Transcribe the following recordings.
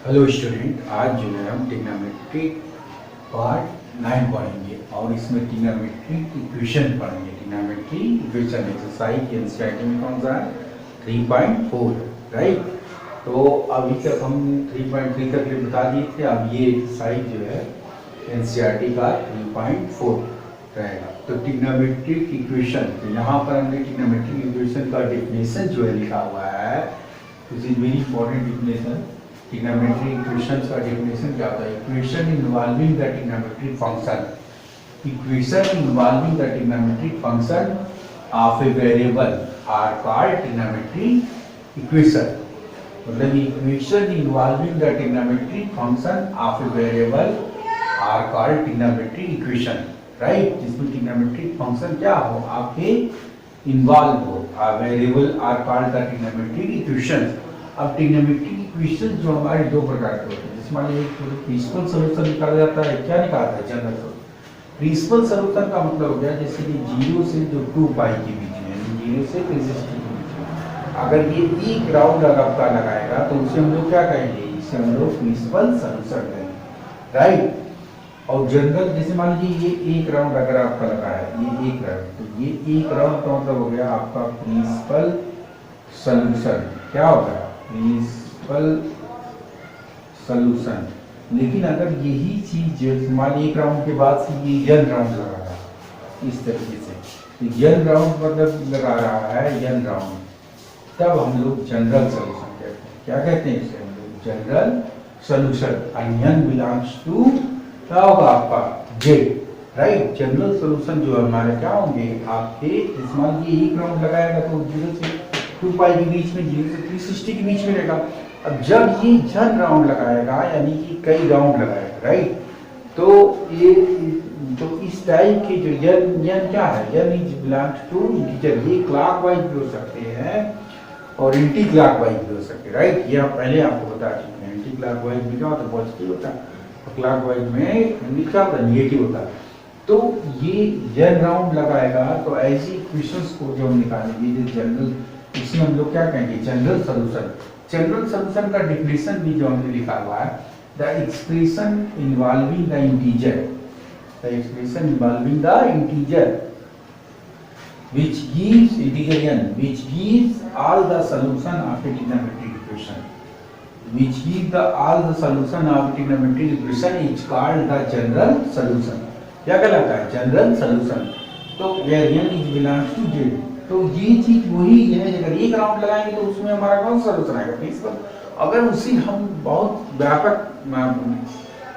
Hello student, आज जो है हम ट्रिग्नोमेट्री पार्ट 9 पढ़ेंगे और इसमें ट्रिग्नोमेट्री इक्वेशन पढ़ेंगे। ट्रिग्नोमेट्री इक्वेशन एक्सरसाइज एनसीईआरटी में कौन सा है 3.4, राइट। तो अभी तक हम 3.3 तक ये बता दिए थे। अब ये एक्सरसाइज जो है एनसीईआरटी का 3.4 रहेगा। तो ट्रिग्नोमेट्रिक इक्वेशन, यहाँ पर हमने ट्रिग्नोमेट्रिक इक्वेशन का डेफिनेशन जो है लिखा हुआ है, this is very important definition. Trigonometric equations का डेफिनेशन क्या होता है? Equation involving the trigonometric function, equation involving the trigonometric function of a variable are called trigonometric equation. मतलब equation involving the trigonometric function of a variable are called trigonometric equation, right. जिसमें trigonometric function क्या हो, आपके involve हो, variable are called the trigonometric equation. अब trigonometric equation जो हमारे दो प्रकार के होते हैं, जिसमें मान लीजिए प्रिंसिपल सॉल्यूशन निकाला जाता है। क्या निकालता है? General solution. प्रिंसिपल सॉल्यूशन का मतलब हो गया जैसे कि 0 से जो 2 पाई के बीच में, 0 से 360 के बीच में अगर ये एक राउंड आपका लगाएगा तो उसे हम लोग क्या कहेंगे? इसे हम लोग प्रिंसिपल सॉल्यूशन कहेंगे, राइट। और जनरल जैसे मान लीजिए ये एक राउंड अगर आपका लगा है, ये एक राउंड, तो ये एक राउंड का मतलब हो गया आपका प्रिंसिपल सॉल्यूशन। क्या होगा? Principal solution. लेकिन अगर यही चीज मान लीजिए एक राउंड के बाद से ये n राउंड लगा रहा है इस तरीके से, तो n राउंड मतलब लगा रहा है n राउंड, तब हम लोग जनरल सॉल्यूशन कहते हैं। क्या कहते हैं इसे? हम लोग general solution. And n belongs to क्या होगा आपका j, राइट। जनरल सॉल्यूशन जो हमारे क्या होंगे आपके, इस मान लीजिए एक राउंड लगाएगा तो 0 से 2 पाई के बीच में, 0 से 360 के बीच में रहेगा। अब जब ये जन राउंड लगाएगा यानी कि कई राउंड लगाएगा, राइट, तो ये तो इस टाइप के जो यन क्या है, यन इज बिलोंग्स टू इंटीजर। ये क्लॉकवाइज भी हो सकते हैं और एंटी क्लॉकवाइज भी हो सकते हैं, राइट। ये पहले आपको बता चुके हैं। एंटी क्लॉकवाइज में क्या होता है? पॉजिटिव होता है, और क्लॉकवाइज में क्या होता है? नेगेटिव होता है। तो ये जन राउंड लगाएगा तो ऐसी इक्वेशंस को जो हम निकालेंगे जो जनरल, इसे हम लोग क्या कहेंगे? General solution. जनरल सॉल्यूशन का डेफिनेशन भी जो हमने लिखा हुआ है, the expression involving the integer, the expression involving the integer which gives integer n, which gives all the solution of a trigonometric equation, which gives the all the solution of trigonometric equation is called the general solution. क्या कहलाता है? General solution. तो where n is belongs to j, तो ये चीज वही है। अगर एक राउंड लगाएंगे तो उसमें हमारा कौन सा सॉल्यूशन आएगा? प्रिंसिपल। अगर उसी हम बहुत व्यापक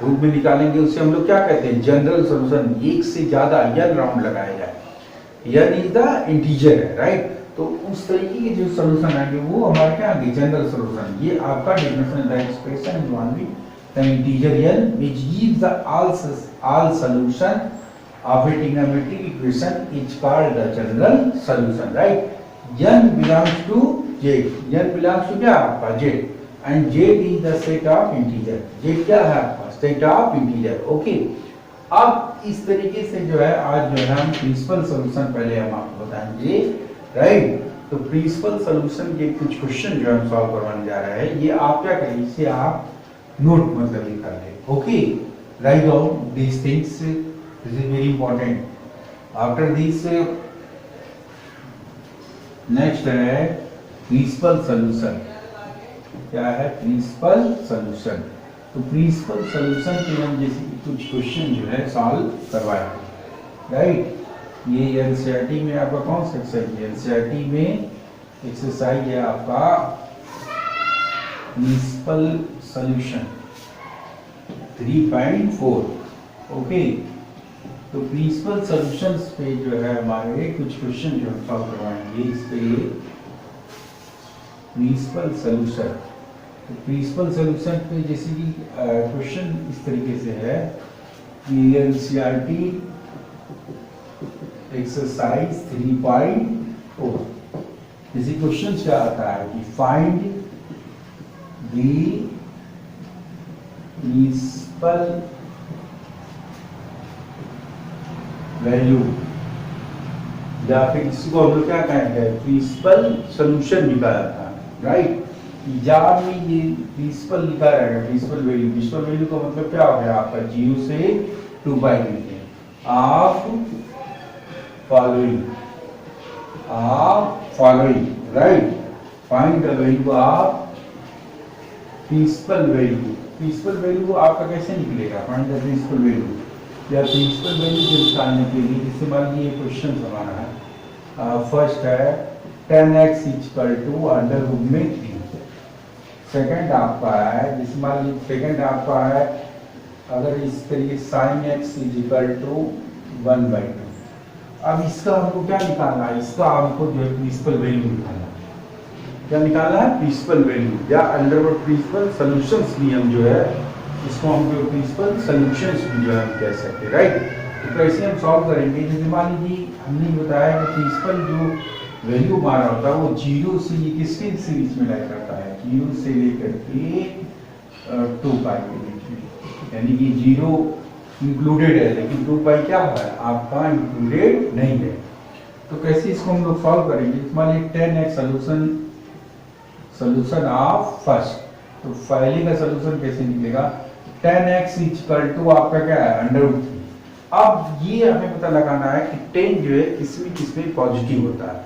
रूप में निकालेंगे, उसे हम लोग क्या कहते हैं? General solution. एक से ज्यादा n राउंड लगाया जाए, n इज द इंटीजर है, राइट। तो उस तरीके के जो सॉल्यूशन आएंगे वो हमारे क्या आएंगे? General solution. ये आपका डेफिनेशन है, the expression involving the integer n which gives the all solution of a trigonometric equation is called the general solution, right. n belongs to j, n belongs to क्या आपका? j, and j is the set of integer। j क्या है आपका? set of integer, okay. अब इस तरीके से जो है आज जो है हम प्रिंसिपल सॉल्यूशन पहले हम आपको बताएंगे, राइट। तो प्रिंसिपल सॉल्यूशन के कुछ क्वेश्चन जो हम सॉल्व करवाने जा रहे हैं, ये आप क्या करें, इसे आप नोट मतलब लिख कर ले, okay. Write down these things, this is very important। after this next है प्रिंसिपल सॉल्यूशन। क्या है? Principal solution. तो प्रिंसिपल सॉल्यूशन के हम जैसे कुछ क्वेश्चन जो है सॉल्व करवाए, राइट। ये एनसीईआरटी में आपका कौन सा एक्सरसाइज है? एनसीईआरटी में एक्सरसाइज है आपका प्रिंसिपल सॉल्यूशन 3.4, ओके। तो प्रिंसिपल सॉल्यूशंस पे जो है हमारे कुछ क्वेश्चन जो हम सॉल्व करवाएंगे इस पे प्रिंसिपल सॉल्यूशन। तो प्रिंसिपल सॉल्यूशन पे जैसे कि क्वेश्चन इस तरीके से है कि एनसीईआरटी एक्सरसाइज 3.4, जैसे क्वेश्चन क्या आता है कि फाइंड द प्रिंसिपल वैल्यू, या फिर इसको हम लोग क्या कहेंगे? प्रिंसिपल सॉल्यूशन निकाला था, राइट। या में ये प्रिंसिपल लिखा रहेगा, प्रिंसिपल वैल्यू का मतलब क्या हो गया आपका 0 से 2 पाई लिखते हैं। आप following right, find the value of principal value आपका कैसे निकलेगा, फाइंड द प्रिंसिपल वैल्यू या प्रिंसिपल वैल्यू को निकालने के लिए जैसे मान लीजिए क्वेश्चन हमारा है, फर्स्ट है 10x equal to under root में 3। सेकंड आपका है, जैसे मान लीजिए सेकंड आपका है अगर इस तरीके sin x इक्वल टू 1/2। अब इसका हमको क्या निकालना है, इसका हमको जो है प्रिंसिपल वैल्यू निकालना है। क्या निकालना है, प्रिंसिपल वैल्यू या अंडरवर्ड प्रिंसिपल सॉल्यूशंस नियम जो है, इसको हम प्रिंसिपल सॉल्यूशंस भी जो है हम कह सकते हैं राइट। तो कैसे हम सॉल्व करेंगे, जैसे मान लीजिए हमने बताया कि प्रिंसिपल जो वैल्यू हमारा होता है वो 0 से ये किसके सीरीज में लाई करता है, 0 से लेकर के 2 पाई के बीच में, यानी कि 0 इंक्लूडेड है लेकिन 2 पाई क्या है आपका इंक्लूडेड नहीं है। तो कैसे इसको हम लोग सॉल्व करेंगे, मान लीजिए 10x सॉल्यूशन ऑफ फर्स्ट, तो पहले का सॉल्यूशन कैसे निकलेगा, 10x इक्वल टू आपका क्या है अंडर रूट 3। अब ये हमें पता लगाना है कि 10 जो है किसमें पॉजिटिव होता है,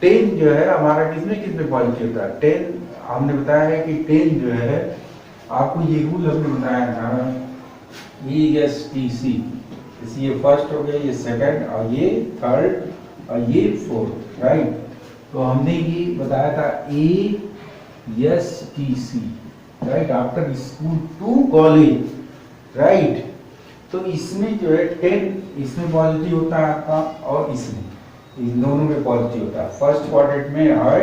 10 जो है हमारा किसमें पॉजिटिव होता है, 10 हमने बताया है कि 10 जो है आपको ये रूल हमने बताया था ESTC, ये फर्स्ट हो गया, ये सेकंड और ये थर्ड और ये फोर्थ राइट। तो हमने ये बताया था ESTC right, after school to college right. तो इसमें जो है 10 इसमें पॉजिटिव होता है आपका और इसमें, इन दोनों में पॉजिटिव होता है, फर्स्ट क्वाड्रेंट में और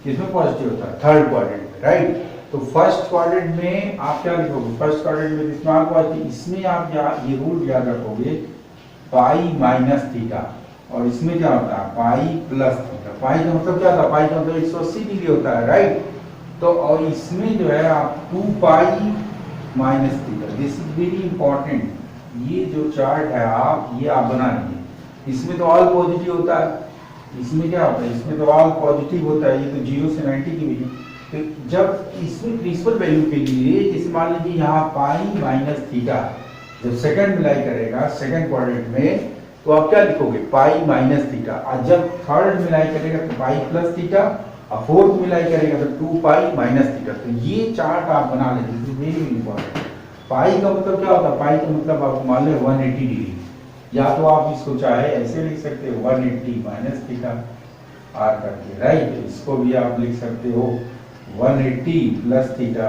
किसमें पॉजिटिव होता है, थर्ड क्वाड्रेंट राइट। तो फर्स्ट क्वाड्रेंट में आप क्या लिखोगे, फर्स्ट क्वाड्रेंट में इसमें पॉजिटिव, इसमें आप ये रूल याद रखोगे पाई माइनस थीटा, और इसमें क्या होता है पाई प्लस थीटा। पाई का मतलब क्या होता है, पाई का मतलब 180 डिग्री होता है राइट। तो और इसमें जो है आप 2 pi minus theta, this is very important. ये जो चार्ट है ये आप बना लीजिए, इसमें तो ऑल पॉजिटिव होता है, इसमें क्या होता है, इसमें तो ऑल पॉजिटिव होता है, ये तो 0 से 90 के बीच। तो जब इसमें प्रिंसिपल वैल्यू के लिए जैसे मान लीजिए यहाँ पाई माइनस थीटा जब सेकंड मिलाई करेगा सेकंड क्वाड्रेंट में, तो आप क्या लिखोगे पाई माइनस थीटा, और जब थर्ड मिलाई करेगा तो पाई प्लस थीटा, और फोर्थ मिलाई करेगा तो 2 पाई माइनस थीटा। तो ये चार्ट आप बना लीजिए, वेरी इंपॉर्टेंट। पाई का मतलब क्या होता है, पाई का मतलब आप मान लो 180 डिग्री, या तो आप इसको चाहे ऐसे लिख सकते हो 180 माइनस थीटा आर करके राइट, इसको भी आप लिख सकते हो 180 प्लस थीटा,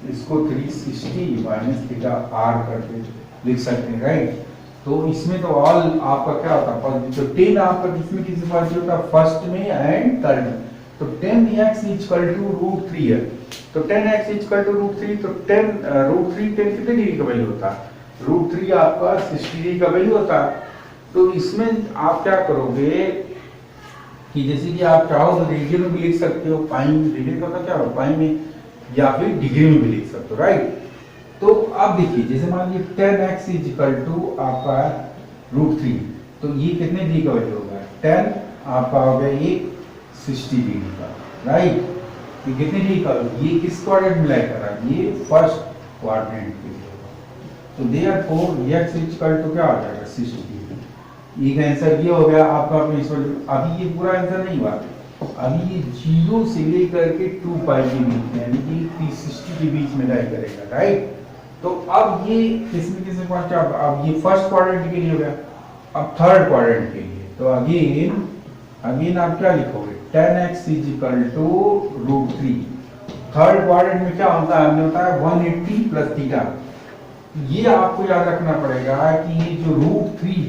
इसको 360 माइनस थीटा आर करके लिख सकते हैं राइट। तो इसमें तो ऑल आपका क्या होता है, तो 10 आपका किसमें किसी पॉजिटिव होता है, फर्स्ट में एंड थर्ड में। तो 10x इक्वल टू रूट 3 है, तो 10x इक्वल टू रूट 3, तो 10 रूट 3 10 कितने डिग्री का वैल्यू होता है, रूट 3 आपका 60 डिग्री का वैल्यू होता है। तो इसमें आप क्या करोगे कि जैसे कि आप चाहो तो रेडियन में भी लिख सकते हो, पाई रेडियन का क्या हो पाई में, या फिर डिग्री में भी लिख सकते हो राइट। तो अब देखिए जैसे मान लीजिए 10x इक्वल टू आपका रूट 3, तो ये कितने डिग्री का वैल्यू होगा, 10 आपका हो गया ये 60 डिग्री का राइट। ये कितने डिग्री का, ये किस क्वाड्रेंट में लाई कर रहा है, ये फर्स्ट क्वाड्रेंट के लिए होगा। तो देयरफॉर x इक्वल टू क्या हो जाएगा 60 डिग्री। ये का आंसर ये हो गया आपका प्रिंसिपल। अभी ये पूरा आंसर नहीं हुआ, अभी ये 0 से लेकर के 2 पाई के बीच यानी कि 360 के बीच में लाई करेगा राइट। तो अब ये किसमें पहुंचा, अब ये फर्स्ट क्वाड्रेंट के लिए हो गया, अब थर्ड क्वाड्रेंट के लिए। तो अगेन आप क्या लिखोगे 10x equal to root 3। Third quadrant में क्या होता है, हमने बताया 180 प्लस थीटा। ये आपको याद रखना पड़ेगा कि ये जो रूट 3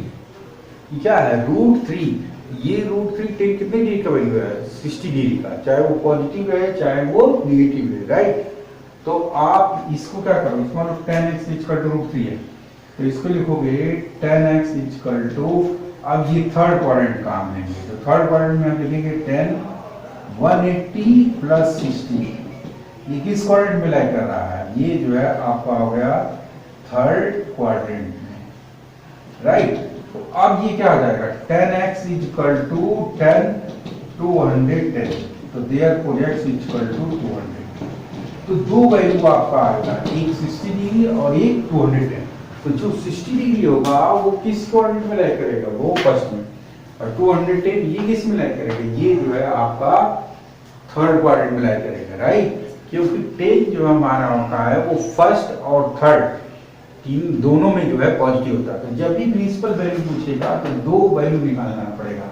क्या है, रूट 3, ये रूट 3 कितने डिग्री का वैल्यू है, 60 डिग्री का, चाहे वो पॉजिटिव है चाहे वो नेगेटिव है राइट। तो आप इसको क्या करो, इसको 10x इक्वल टू रूट 3 है, तो इसको लिखोगे 10x इक्वल टू, अब ये थर्ड क्वाड्रेंट का हम लेंगे, तो थर्ड क्वाड्रेंट में हम लिखेंगे 10 180 प्लस 60। ये किस क्वाड्रेंट में लाई कर रहा है, ये जो है आपका हो गया थर्ड क्वाड्रेंट में राइट। तो अब ये क्या हो जाएगा 10x इक्वल टू 10 210, तो देयरफॉर x इक्वल टू 200। तो दो वैल्यू आपका आएगा, एक 60 डिग्री और एक 210। तो जो 60 डिग्री होगा वो किस क्वाड्रेंट में लाई करेगा, वो फर्स्ट में, और 210 ये किस में लाई करेगा, ये जो है आपका थर्ड क्वाड्रेंट में लाई करेगा, राइट। क्योंकि 10 जो हमारा होता है वो फर्स्ट और थर्ड तीन दोनों में जो है पॉजिटिव होता है। तो जब भी प्रिंसिपल वैल्यू पूछेगा तो दो वैल्यू निकालना पड़ेगा,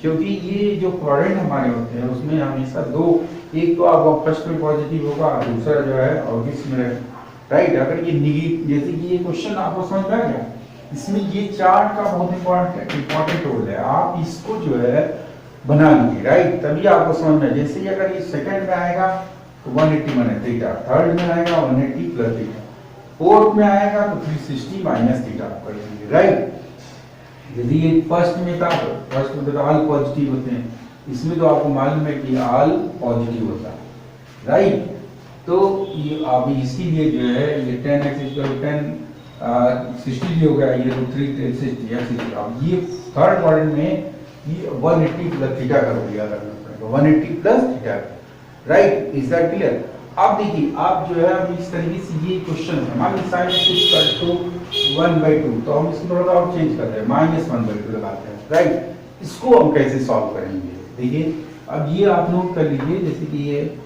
क्योंकि ये जो क्वाड्रेंट हमारे होते हैं उसमें हमेशा दो, एक तो आपका फर्स्ट में पॉजिटिव होगा, दूसरा जो है और किसमें, राइट। अगर ये निगेटिव, जैसे कि ये क्वेश्चन आपको समझ में आ गया, इसमें ये चार्ट का बहुत इंपॉर्टेंट रोल है, आप इसको जो है बना लीजिए, राइट, तभी आपको समझ में। जैसे अगर ये सेकंड में आएगा तो 180 माइनस थीटा, थर्ड में आएगा 180 प्लस थीटा, फोर्थ में आएगा तो 360 माइनस थीटा आप कर लेंगे, राइट। यदि ये फर्स्ट में था, फर्स्ट में तो ऑल पॉजिटिव होते हैं, इसमें तो आपको मालूम है कि ऑल पॉजिटिव होता है, राइट। तो ये आप इसके लिए जो है ये 10x इक्वल 10 60 हो गया, ये तो 360। अब ये थर्ड क्वाड्रेंट में ये 180 प्लस थीटा करोगे, याद रखना पड़ेगा 180 plus theta, right. Is that clear. अब देखिए, आप जो है अब इस तरीके से ये क्वेश्चन है, मान लीजिए साइन एक्स इक्वल टू 1/2, तो हम इसको थोड़ा और चेंज कर रहे हैं, -1/2 लगाते हैं, राइट। इसको हम कैसे सॉल्व करेंगे, देखिए अब ये आप नोट कर लीजिए, जैसे कि ये,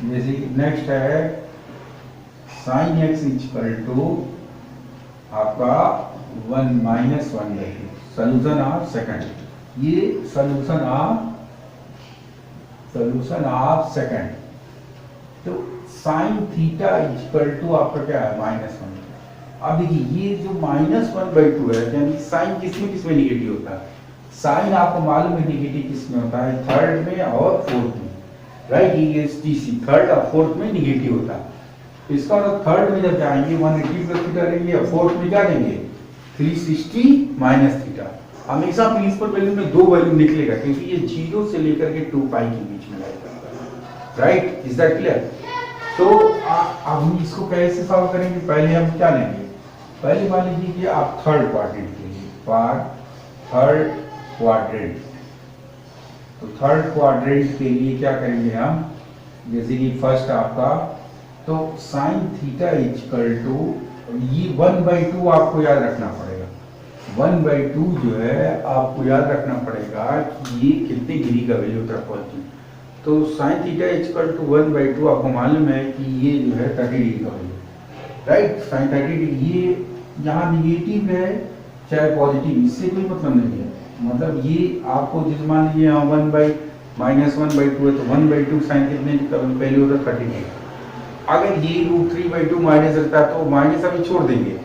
जैसे नेक्स्ट है साइन एक्स इक्वल टू आपका 1 - 1/2, सोल्यूशन ऑफ सेकंड, ये सोल्यूशन ऑफ सेकंड। तो साइन थीटा इक्वल टू आपका क्या है, -1। अब देखिए ये जो -1/2 है, यानी साइन किसमें निगेटिव होता है, साइन आपको मालूम है निगेटिव किसमें होता है, थर्ड में और फोर्थ में, राइट। ये टीसी थर्ड और फोर्थ में निगेटिव होता है। तो इसका मतलब थर्ड में जब जाएंगे 180 प्लस थीटा लेंगे, और फोर्थ में क्या लेंगे 360 माइनस थीटा। हमेशा प्रिंसिपल वैल्यू में दो वैल्यू निकलेगा, क्योंकि ये 0 से लेकर के 2 पाई के बीच में रहेगा, राइट। Is that clear. तो अब हम इसको कैसे सॉल्व करेंगे, पहले हम क्या लेंगे, पहले मान लीजिए कि आप थर्ड क्वाड्रेंट के लिए, थर्ड क्वाड्रेंट, तो थर्ड क्वाड्रेंट के लिए क्या करेंगे हम, जैसे कि फर्स्ट आपका, तो साइन थीटा इक्वल टू ये 1/2 आपको याद रखना पड़ेगा, 1/2 जो है आपको याद रखना पड़ेगा कि ये कितने डिग्री का वैल्यू होता है पॉजिटिव। तो साइन थीटा इक्वल टू 1/2 आपको मालूम है कि ये जो है 30 डिग्री का वैल्यू, राइट। साइन 30 डिग्री, ये यहाँ निगेटिव है चाहे पॉजिटिव, इससे कोई मतलब नहीं है, मतलब ये आपको जिस मान लीजिए यहाँ 1/-1/2 है, तो 1/2 साइन कितने का वैल्यू होता है 30 डिग्री। अगर ये √3/2 माइनस रहता है तो माइनस अभी छोड़ देंगे,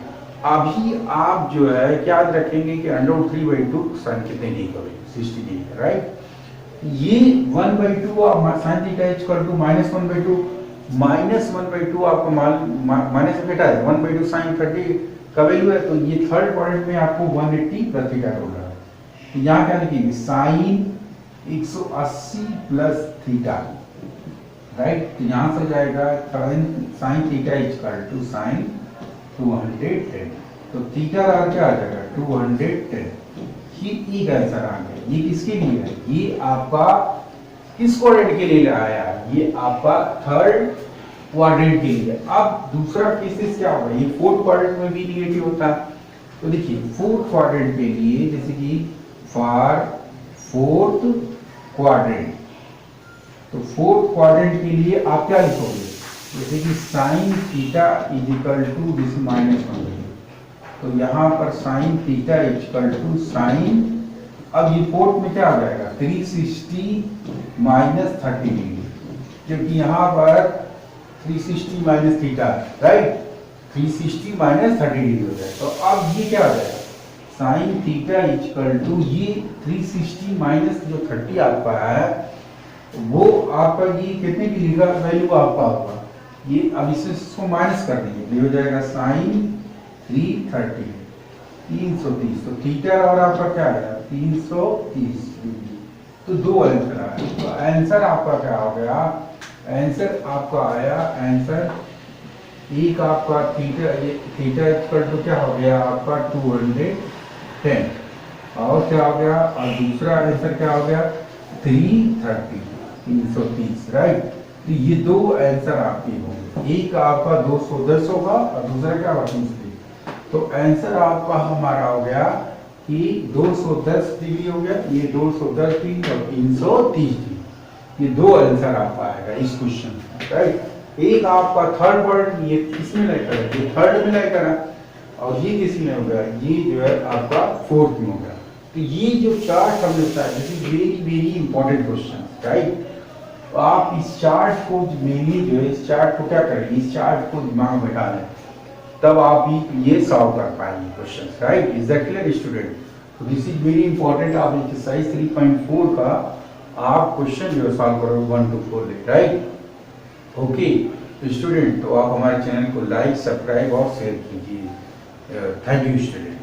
अभी आप जो है क्या याद रखेंगे कि √3/2 साइन कितने डिग्री का वैल्यू 60 डिग्री, राइट। ये 1/2 आप साइन थीटा इक्वल टू -1/2 आपको माइनस से घटा है, 1/2 साइन 30 का वैल्यू है, तो ये थर्ड क्वाड्रेंट में आपको 180 प्लस थीटा होगा। तो यहाँ क्या लिखेंगे, साइन 180 प्लस थीटा, राइट। तो यहाँ से जाएगा sine theta equal to sine 210, तो थीटा क्या आ जाएगा 210। ये एक आंसर आ गया। ये किसके लिए है, ये आपका किस क्वाड्रेंट के लिए आया, ये आपका थर्ड क्वाड्रेंट के लिए। अब दूसरा केसेस क्या होगा, ये फोर्थ क्वाड्रेंट में भी निगेटिव होता है। तो देखिए फोर्थ क्वाड्रेंट के लिए, जैसे कि फॉर फोर्थ क्वाड्रेंट, तो फोर्थ क्वाड्रेंट के लिए आप क्या लिखोगे, जैसे कि sine theta is equal to this -1, तो यहाँ पर sine theta equal to sine, अब ये फोर्थ में क्या आ जाएगा 360 माइनस 30 डिग्री, क्योंकि यहाँ पर 360 minus theta, right, 360 minus 30 degree हो जाए। तो अब ये क्या आ जाएगा, साइन थीटा इक्वल टू ये 360 माइनस जो 30 आपका है, वो आपका ये कितने डिग्री का वैल्यू आपका होगा, ये अब इसको माइनस कर देंगे, ये हो जाएगा साइन 330 330, तो थीटा और आपका क्या आया 330 डिग्री। तो दो आंसर आया, तो आंसर आपका क्या हो गया, आंसर आपका आया, आंसर एक आपका थीटा इक्वल टू क्या हो गया आपका 210, और क्या हो गया, और दूसरा आंसर क्या हो गया 330, राइट। तो ये दो आंसर आपके होंगे, एक आपका 210 होगा और दूसरा क्या होगा 300। तो आंसर आपका हमारा हो गया कि 210 डिग्री हो गया, ये 210 डिग्री और 330 डिग्री, ये दो आंसर आपका आएगा इस क्वेश्चन, राइट। एक आपका थर्ड वर्ड ये किसमें लेकर है, ये थर्ड में लेकर है, और ये किसमें हो गया, ये जो है आपका फोर्थ में हो गया। तो ये जो चार्ट हमने बताया, this is very very important question, right. तो आप इस चार्ट को मेनली जो है, इस चार्ट को क्या करें, इस चार्ट को दिमाग में बैठा लें, तब आप ये सॉल्व कर पाएंगे question, right. Is that clear student? तो दिस इज वेरी इंपॉर्टेंट। आप एक्सरसाइज 3.4 का आप क्वेश्चन जो है सॉल्व करोगे 1 to 4 ले, राइट। ओके स्टूडेंट, तो आप हमारे चैनल को लाइक, सब्सक्राइब और शेयर कीजिए। Thank you student.